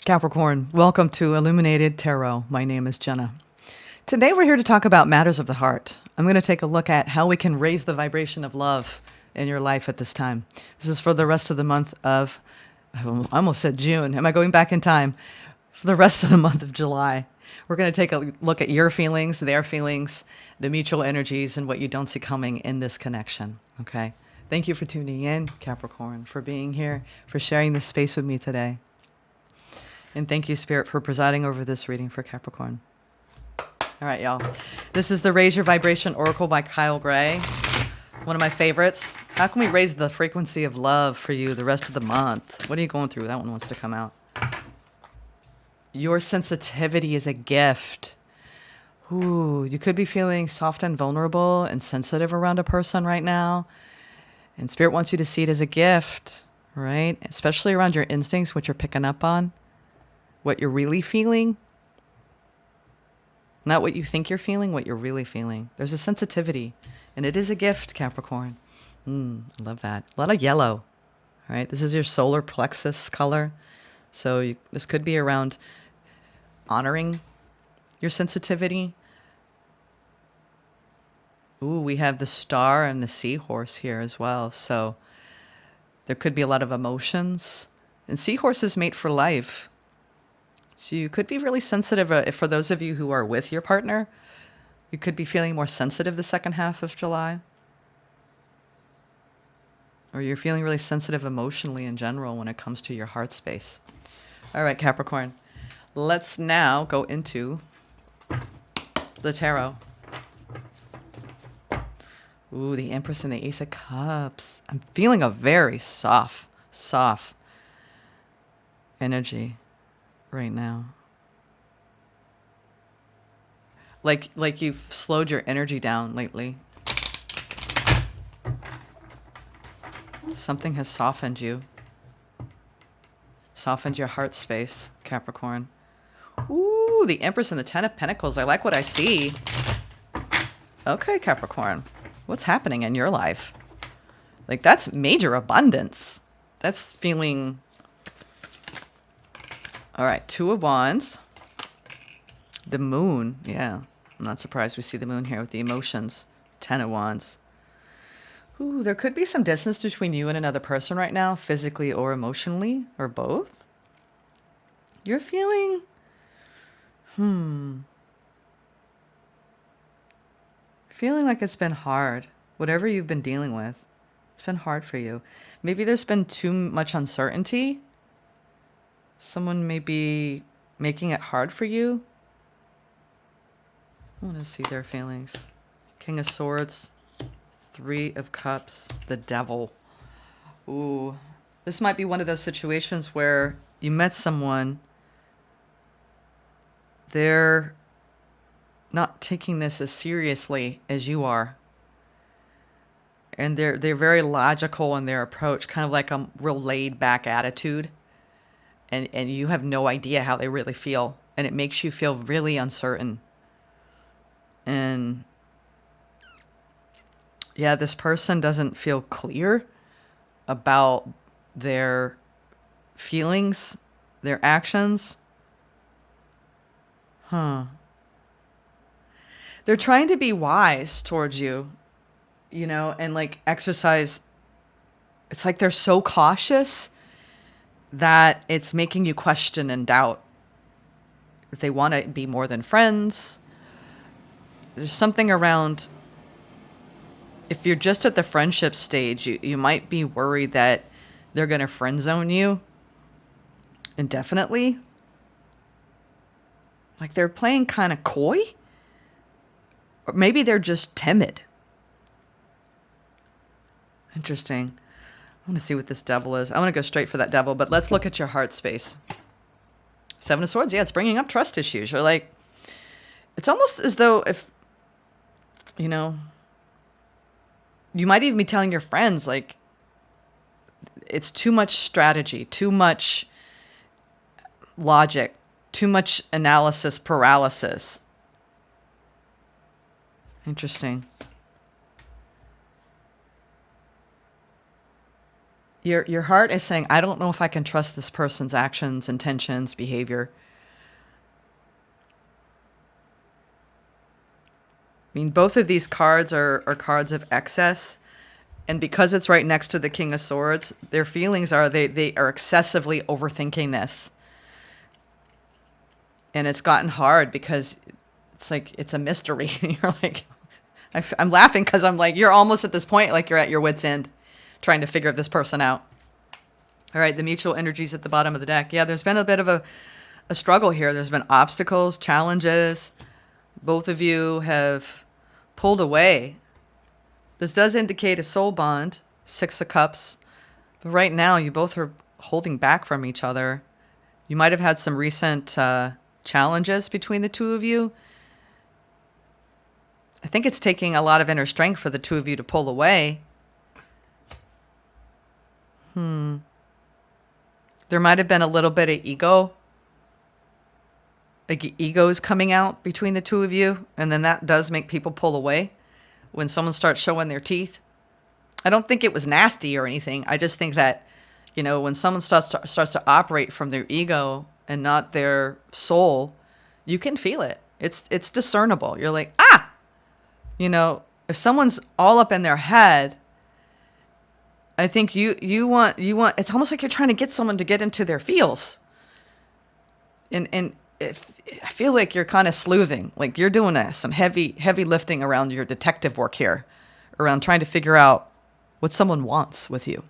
Capricorn, welcome to Illuminated Tarot. My name is Jenna. Today we're here to talk about matters of the heart. I'm going to take a look at how we can raise the vibration of love in your life at this time. This is for the rest of the month of, I almost said June. Am I going back in time? For the rest of the month of July. We're going to take a look at your feelings, their feelings, the mutual energies, and what you don't see coming in this connection. Okay? Thank you for tuning in, Capricorn, for being here, for sharing this space with me today. And thank you, Spirit, for presiding over this reading for Capricorn. All right, y'all. This is the Raise Your Vibration Oracle by Kyle Gray. One of my favorites. How can we raise the frequency of love for you the rest of the month? What are you going through? That one wants to come out. Your sensitivity is a gift. Ooh, you could be feeling soft and vulnerable and sensitive around a person right now. And Spirit wants you to see it as a gift, right? Especially around your instincts, what you're picking up on. What you're really feeling. Not what you think you're feeling, what you're really feeling. There's a sensitivity, and it is a gift, Capricorn. I love that. A lot of yellow, all right? This is your solar plexus color. So this could be around honoring your sensitivity. Ooh, we have the star and the seahorse here as well. So there could be a lot of emotions. And seahorses mate for life. So you could be really sensitive. For those of you who are with your partner, you could be feeling more sensitive the second half of July. Or you're feeling really sensitive emotionally in general when it comes to your heart space. All right, Capricorn. Let's now go into the tarot. Ooh, the Empress and the Ace of Cups. I'm feeling a very soft energy right now. Like you've slowed your energy down lately. Something has softened you. Softened your heart space, Capricorn. Ooh, the Empress and the Ten of Pentacles. I like what I see. Okay, Capricorn. What's happening in your life? Like, that's major abundance. That's feeling... All right, Two of Wands. The Moon. Yeah, I'm not surprised we see the Moon here with the emotions. Ten of Wands. Ooh, there could be some distance between you and another person right now, physically or emotionally, or both. You're feeling... Feeling like it's been hard. Whatever you've been dealing with, it's been hard for you. Maybe there's been too much uncertainty. Someone may be making it hard for you. I want to see their feelings. King of Swords, Three of Cups, the Devil. Ooh, this might be one of those situations where you met someone. They're not taking this as seriously as you are. And they're very logical in their approach, kind of like a real laid back attitude. And you have no idea how they really feel. And it makes you feel really uncertain. And yeah, this person doesn't feel clear about their feelings, their actions. They're trying to be wise towards you, you know, and like exercise. It's like they're so cautious that it's making you question and doubt if they want to be more than friends. There's something around, if you're just at the friendship stage, you might be worried that they're going to friend zone you indefinitely. Like they're playing kind of coy. Or maybe they're just timid. Interesting. I want to see what this Devil is. I want to go straight for that Devil, but let's look at your heart space. Seven of Swords. Yeah, it's bringing up trust issues. You're like, it's almost as though if, you know, you might even be telling your friends, like, it's too much strategy, too much logic, too much analysis paralysis. Interesting. Your heart is saying, I don't know if I can trust this person's actions, intentions, behavior. I mean, both of these cards are cards of excess. And because it's right next to the King of Swords, their feelings are they are excessively overthinking this. And it's gotten hard because it's like, it's a mystery. You're like, I'm laughing because I'm like, you're almost at this point, like you're at your wit's end trying to figure this person out. All right, the mutual energies at the bottom of the deck. Yeah, there's been a bit of a struggle here. There's been obstacles, challenges. Both of you have pulled away. This does indicate a soul bond, 6 of Cups. But right now, you both are holding back from each other. You might have had some recent challenges between the two of you. I think it's taking a lot of inner strength for the two of you to pull away. There might have been a little bit of ego. Like egos coming out between the two of you. And then that does make people pull away when someone starts showing their teeth. I don't think it was nasty or anything. I just think that, you know, when someone starts to operate from their ego and not their soul, you can feel it. It's discernible. You're like, ah! You know, if someone's all up in their head, I think you want, it's almost like you're trying to get someone to get into their feels. And if, I feel like you're kind of sleuthing, like you're doing some heavy lifting around your detective work here, around trying to figure out what someone wants with you.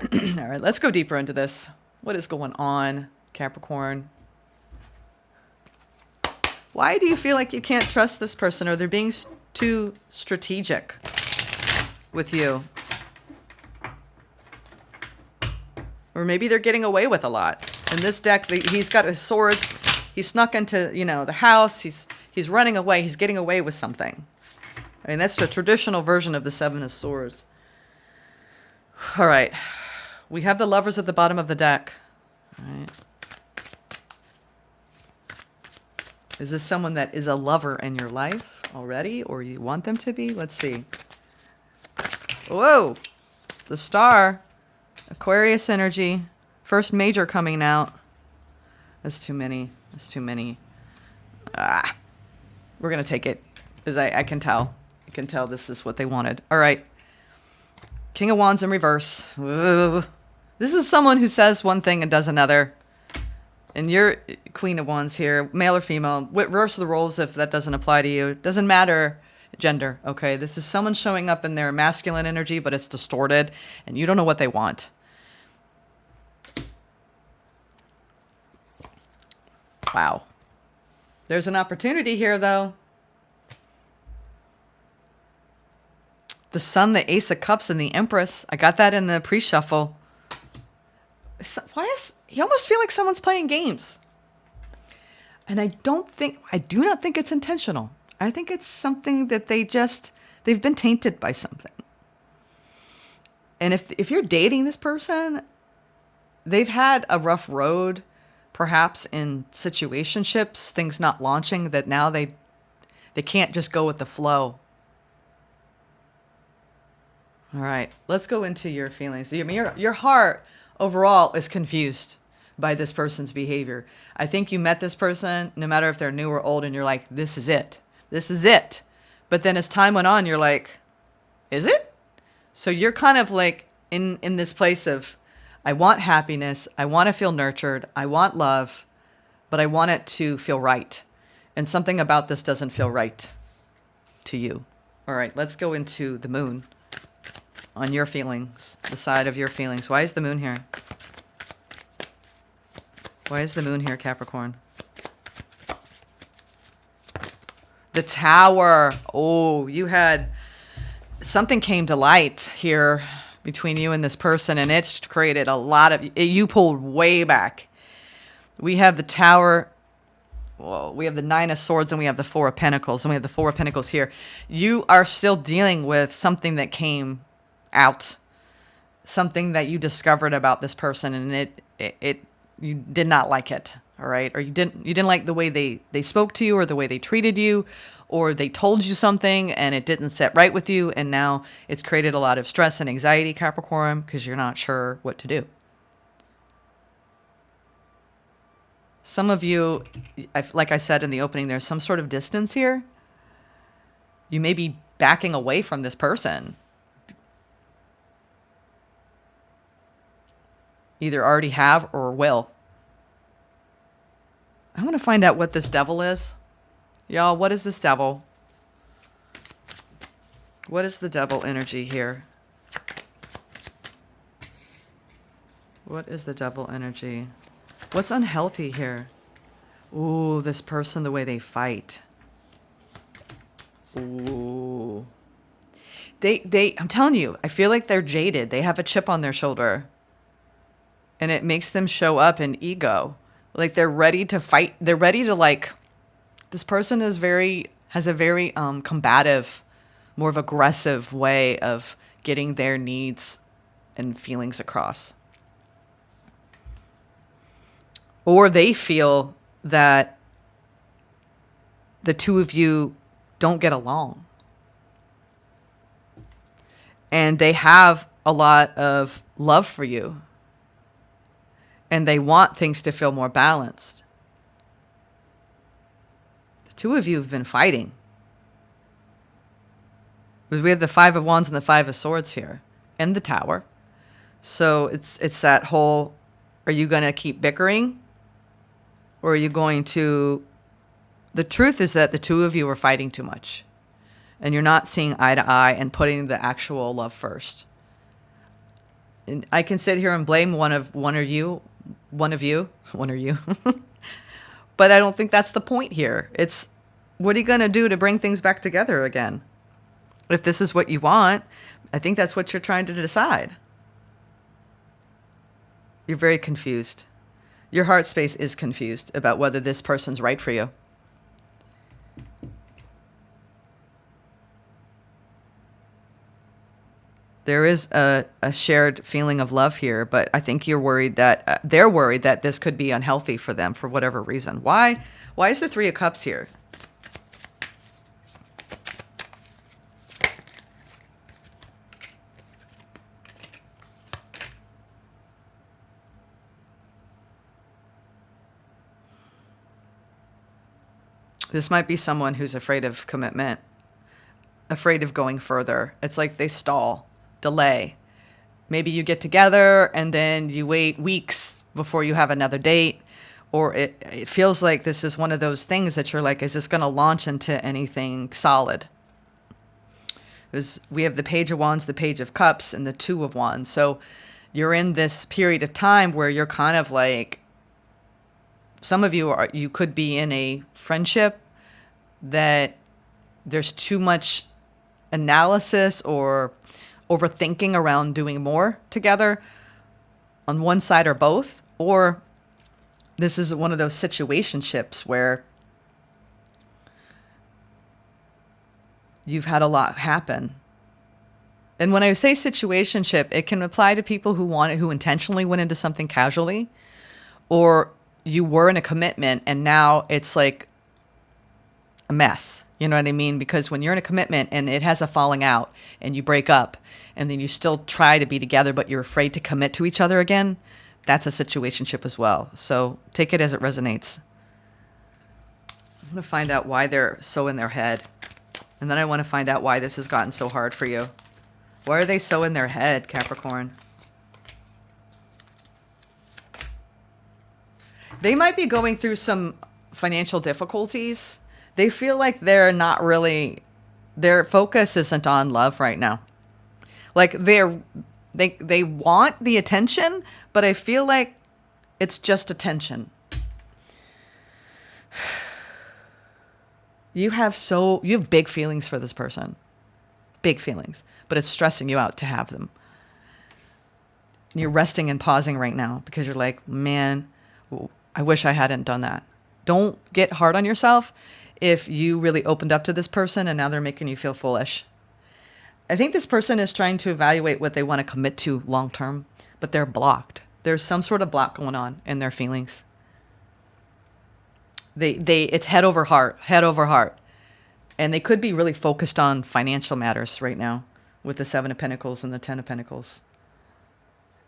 All right, let's go deeper into this. What is going on, Capricorn? Why do you feel like you can't trust this person, or they're being too strategic with you? Or maybe they're getting away with a lot. In this deck, he's got his swords. He snuck into, you know, the house. He's running away. He's getting away with something. I mean, that's the traditional version of the 7 of Swords. All right. We have the Lovers at the bottom of the deck. All right. Is this someone that is a lover in your life already, or you want them to be? Let's see. Whoa. The Star. Aquarius energy. First major coming out. That's too many. That's too many. Ah. We're going to take it. Because I can tell. I can tell this is what they wanted. All right. King of Wands in reverse. Ugh. This is someone who says one thing and does another. And you're Queen of Wands here, male or female. Reverse the roles if that doesn't apply to you. Doesn't matter gender, okay? This is someone showing up in their masculine energy, but it's distorted, and you don't know what they want. Wow. There's an opportunity here, though. The Sun, the Ace of Cups, and the Empress. I got that in the pre-shuffle. You almost feel like someone's playing games. And I do not think it's intentional. I think it's something that they've been tainted by something. And if you're dating this person, they've had a rough road, perhaps in situationships, things not launching, that now they can't just go with the flow. All right, let's go into your feelings. Your heart overall is confused by this person's behavior. I think you met this person, no matter if they're new or old, and you're like, this is it. This is it. But then as time went on, you're like, is it? So you're kind of like in this place of, I want happiness. I want to feel nurtured. I want love, but I want it to feel right. And something about this doesn't feel right to you. All right, let's go into the moon on your feelings, the side of your feelings. Why is the moon here? Why is the moon here, Capricorn? The Tower. Oh, you had something came to light here between you and this person, and it's created a lot of, you pulled way back. We have the Tower. Well, we have the 9 of Swords, and we have the 4 of Pentacles, and we have the 4 of Pentacles here. You are still dealing with something that came out, something that you discovered about this person, and it you did not like it. All right. Or you didn't like the way they spoke to you, or the way they treated you, or they told you something and it didn't set right with you. And now it's created a lot of stress and anxiety, Capricorn, because you're not sure what to do. Some of you, like I said in the opening, there's some sort of distance here. You may be backing away from this person. Either already have or will. I want to find out what this devil is. Y'all, what is this devil? What is the devil energy here? What is the devil energy? What's unhealthy here? Ooh, this person, the way they fight. Ooh. I'm telling you, I feel like they're jaded. They have a chip on their shoulder. And it makes them show up in ego. Like they're ready to fight. They're ready to this person has a very combative, more of aggressive way of getting their needs and feelings across. Or they feel that the two of you don't get along. And they have a lot of love for you. And they want things to feel more balanced. The two of you have been fighting. We have the Five of Wands and the Five of Swords here. And the Tower. So it's that whole, are you going to keep bickering? Or are you going to... The truth is that the two of you are fighting too much. And you're not seeing eye to eye and putting the actual love first. And I can sit here and blame one of you. But I don't think that's the point here. It's, what are you going to do to bring things back together again? If this is what you want, I think that's what you're trying to decide. You're very confused. Your heart space is confused about whether this person's right for you. There is a shared feeling of love here, but I think you're worried that they're worried that this could be unhealthy for them for whatever reason. Why is the Three of Cups here? This might be someone who's afraid of commitment, afraid of going further. It's like they stall. Delay. Maybe you get together and then you wait weeks before you have another date, or it feels like this is one of those things that you're like, is this going to launch into anything solid? We have the Page of Wands, the Page of Cups, and the Two of Wands. So you're in this period of time where you're kind of like, some of you could be in a friendship that there's too much analysis or overthinking around doing more together on one side or both, or this is one of those situationships where you've had a lot happen. And when I say situationship, it can apply to people who intentionally went into something casually, or you were in a commitment and now it's like a mess. You know what I mean? Because when you're in a commitment and it has a falling out and you break up and then you still try to be together, but you're afraid to commit to each other again, that's a situationship as well. So take it as it resonates. I'm going to find out why they're so in their head. And then I want to find out why this has gotten so hard for you. Why are they so in their head, Capricorn? They might be going through some financial difficulties. They feel like they're not really, their focus isn't on love right now. Like they want the attention, but I feel like it's just attention. You have big feelings for this person. Big feelings, but it's stressing you out to have them. And you're resting and pausing right now because you're like, man, I wish I hadn't done that. Don't get hard on yourself if you really opened up to this person and now they're making you feel foolish. I think this person is trying to evaluate what they want to commit to long term, but they're blocked. There's some sort of block going on in their feelings. It's head over heart, head over heart. And they could be really focused on financial matters right now with the Seven of Pentacles and the Ten of Pentacles.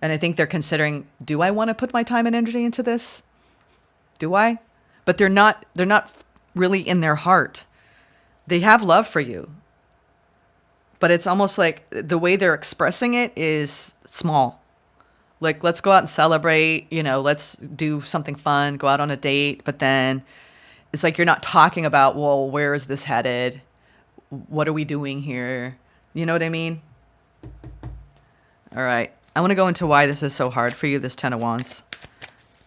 And I think they're considering, do I want to put my time and energy into this? Do I? But they're not really in their heart. They have love for you. But it's almost like the way they're expressing it is small. Like, let's go out and celebrate, let's do something fun, go out on a date. But then it's like you're not talking about, well, where is this headed? What are we doing here? You know what I mean? All right. I want to go into why this is so hard for you, this Ten of Wands.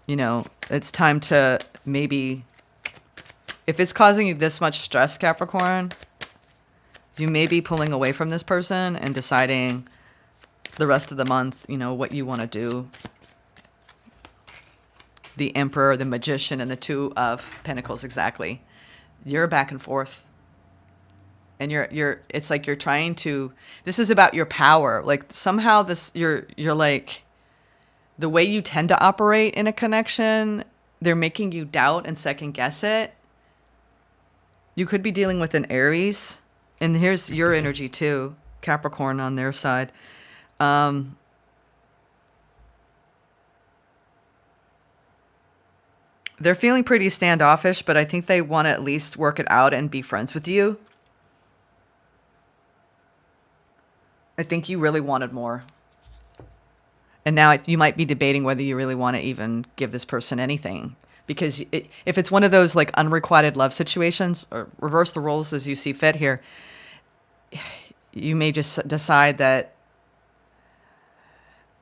It's time to maybe, if it's causing you this much stress, Capricorn, you may be pulling away from this person and deciding the rest of the month, what you want to do. The Emperor, the Magician, and the Two of Pentacles, exactly. You're back and forth. And it's like you're trying to, this is about your power. Like somehow you're like, the way you tend to operate in a connection, they're making you doubt and second guess it. You could be dealing with an Aries. And here's your energy too, Capricorn on their side. They're feeling pretty standoffish, but I think they want to at least work it out and be friends with you. I think you really wanted more. And now you might be debating whether you really want to even give this person anything. Because if it's one of those like unrequited love situations, or reverse the roles as you see fit here, you may just decide that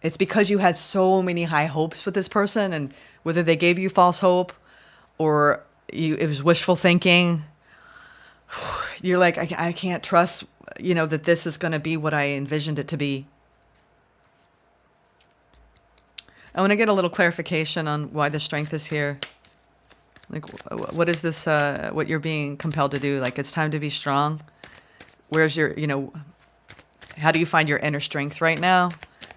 it's because you had so many high hopes with this person, and whether they gave you false hope or it was wishful thinking, you're like, I can't trust, that this is going to be what I envisioned it to be. I want to get a little clarification on why the Strength is here. Like, what is this, what you're being compelled to do? Like, it's time to be strong. Where's your, how do you find your inner strength right now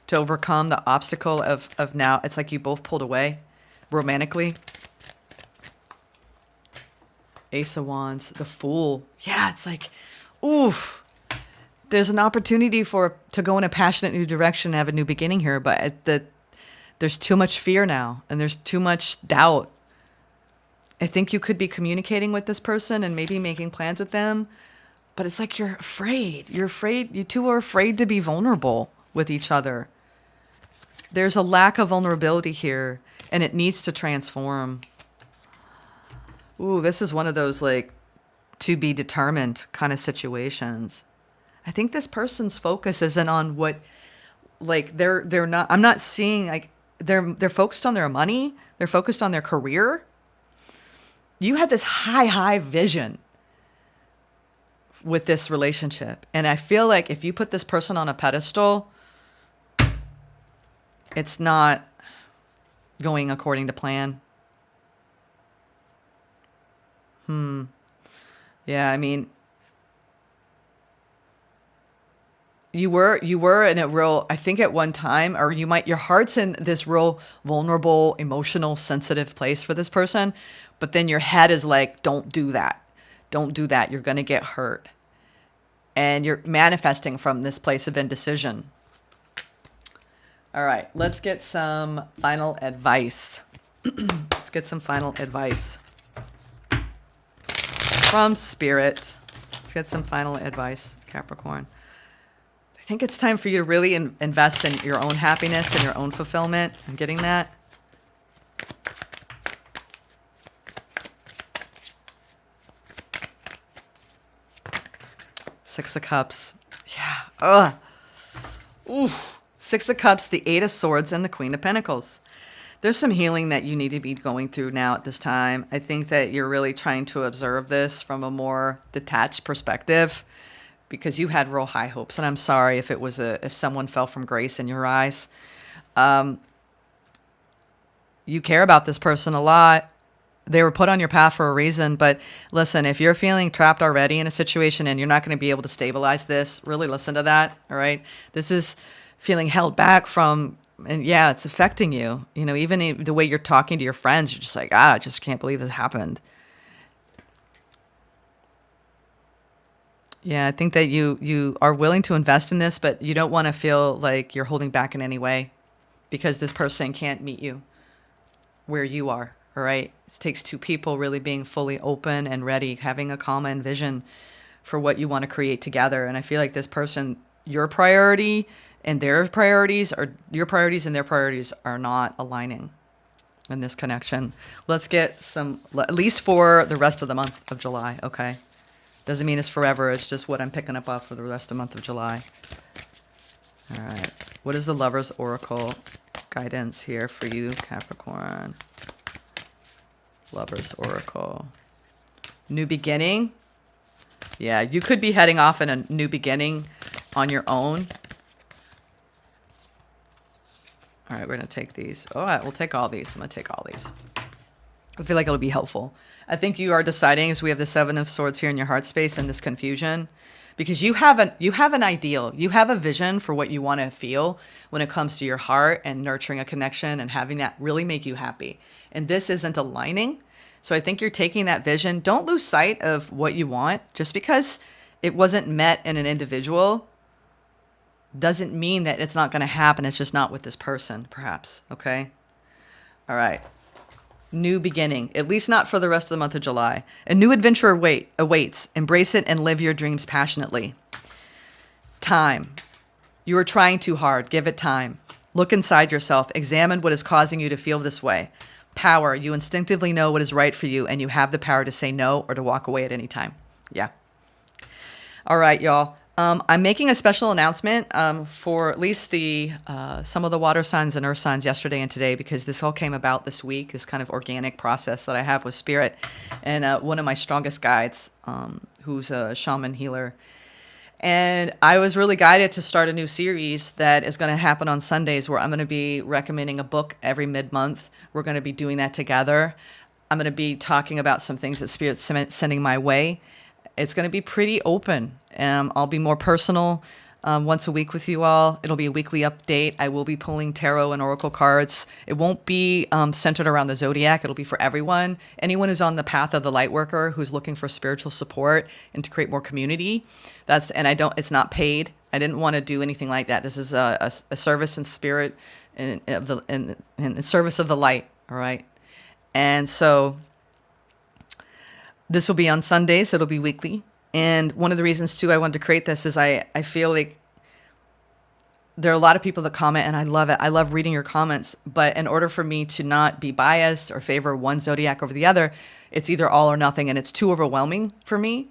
to overcome the obstacle of now? It's like you both pulled away romantically. Ace of Wands, the Fool. Yeah, it's like, oof. There's an opportunity to go in a passionate new direction and have a new beginning here, but there's too much fear now, and there's too much doubt. I think you could be communicating with this person and maybe making plans with them, but it's like you're afraid. You're afraid. You two are afraid to be vulnerable with each other. There's a lack of vulnerability here, and it needs to transform. Ooh, this is one of those like to be determined kind of situations. I think this person's focus isn't on what, like they're not. I'm not seeing like they're focused on their money. They're focused on their career. You had this high vision with this relationship. And I feel like if you put this person on a pedestal, it's not going according to plan. Yeah, I mean, you were in a real, I think at one time, or your heart's in this real vulnerable, emotional, sensitive place for this person. But then your head is like, don't do that. Don't do that. You're going to get hurt. And you're manifesting from this place of indecision. All right, let's get some final advice. Let's get some final advice from Spirit. Let's get some final advice, Capricorn. I think it's time for you to really invest in your own happiness and your own fulfillment. I'm getting that. Six of Cups. Yeah. Ugh. Ooh. Six of Cups, the Eight of Swords, and the Queen of Pentacles. There's some healing that you need to be going through now at this time. I think that you're really trying to observe this from a more detached perspective because you had real high hopes. And I'm sorry if someone fell from grace in your eyes. You care about this person a lot. They were put on your path for a reason. But listen, if you're feeling trapped already in a situation and you're not going to be able to stabilize this, really listen to that. All right. This is feeling held back from, and yeah, it's affecting you. Even the way you're talking to your friends, you're just like, I just can't believe this happened. Yeah, I think that you are willing to invest in this, but you don't want to feel like you're holding back in any way because this person can't meet you where you are. All right. It takes two people really being fully open and ready, having a common vision for what you want to create together. And I feel like this person, your priority and their priorities are your priorities and their priorities are not aligning in this connection. Let's get some, at least for the rest of the month of July. Okay. Doesn't mean it's forever. It's just what I'm picking up off for the rest of the month of July. All right. What is the Lover's Oracle guidance here for you, Capricorn? Lover's Oracle. New beginning. Yeah, you could be heading off in a new beginning on your own. All right, we're going to take these. All right, we'll take all these. I'm going to take all these. I feel like it'll be helpful. I think you are deciding, as we have the Seven of Swords here in your heart space and this confusion, because you have an ideal. You have a vision for what you want to feel when it comes to your heart and nurturing a connection and having that really make you happy. And this isn't aligning. So I think you're taking that vision. Don't lose sight of what you want. Just because it wasn't met in an individual doesn't mean that it's not going to happen. It's just not with this person, perhaps. Okay? All right. New beginning, at least not for the rest of the month of July. A new adventure awaits. Embrace it and live your dreams passionately. Time. You are trying too hard. Give it time. Look inside yourself. Examine what is causing you to feel this way. Power. You instinctively know what is right for you, and you have the power to say no or to walk away at any time. Yeah. All right, y'all. I'm making a special announcement for at least the some of the water signs and earth signs yesterday and today, because this all came about this week, this kind of organic process that I have with spirit. And one of my strongest guides, who's a shaman healer. And I was really guided to start a new series that is going to happen on Sundays, where I'm going to be recommending a book every mid-month. We're going to be doing that together. I'm going to be talking about some things that Spirit's sending my way. It's going to be pretty open. I'll be more personal once a week with you all. It'll be a weekly update. I will be pulling tarot and oracle cards. It won't be centered around the zodiac. It'll be for everyone. Anyone who's on the path of the light worker, who's looking for spiritual support and to create more community. It's not paid. I didn't want to do anything like that. This is a service in spirit and in service of the light. All right. And so this will be on Sundays. It'll be weekly. And one of the reasons, too, I wanted to create this is I feel like there are a lot of people that comment, and I love it. I love reading your comments. But in order for me to not be biased or favor one zodiac over the other, it's either all or nothing. And it's too overwhelming for me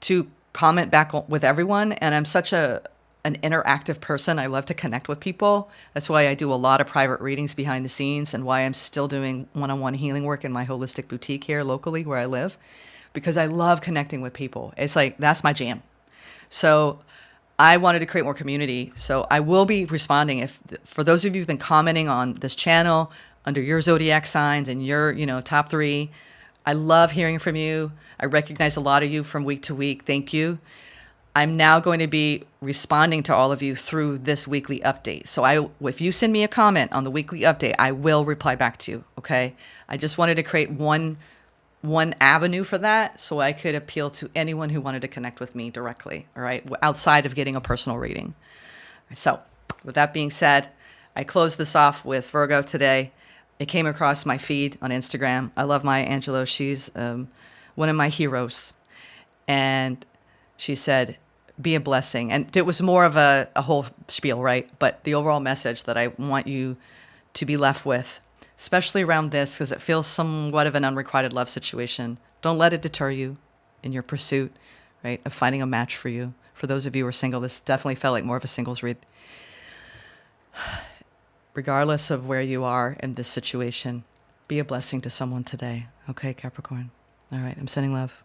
to comment back with everyone. And I'm such an interactive person. I love to connect with people. That's why I do a lot of private readings behind the scenes, and why I'm still doing one-on-one healing work in my holistic boutique here locally where I live, because I love connecting with people. It's like, that's my jam. So I wanted to create more community. So I will be responding. For those of you who've been commenting on this channel under your zodiac signs and your, top 3, I love hearing from you. I recognize a lot of you from week to week. Thank you. I'm now going to be responding to all of you through this weekly update. So if you send me a comment on the weekly update, I will reply back to you. Okay. I just wanted to create one avenue for that, so I could appeal to anyone who wanted to connect with me directly. All right. Outside of getting a personal reading. So with that being said, I closed this off with Virgo today. It came across my feed on Instagram. I love Maya Angelou. She's one of my heroes. And she said, be a blessing. And it was more of a whole spiel, right? But the overall message that I want you to be left with, especially around this, because it feels somewhat of an unrequited love situation. Don't let it deter you in your pursuit, right, of finding a match for you. For those of you who are single, this definitely felt like more of a singles read. Regardless of where you are in this situation, be a blessing to someone today. Okay, Capricorn? All right, I'm sending love.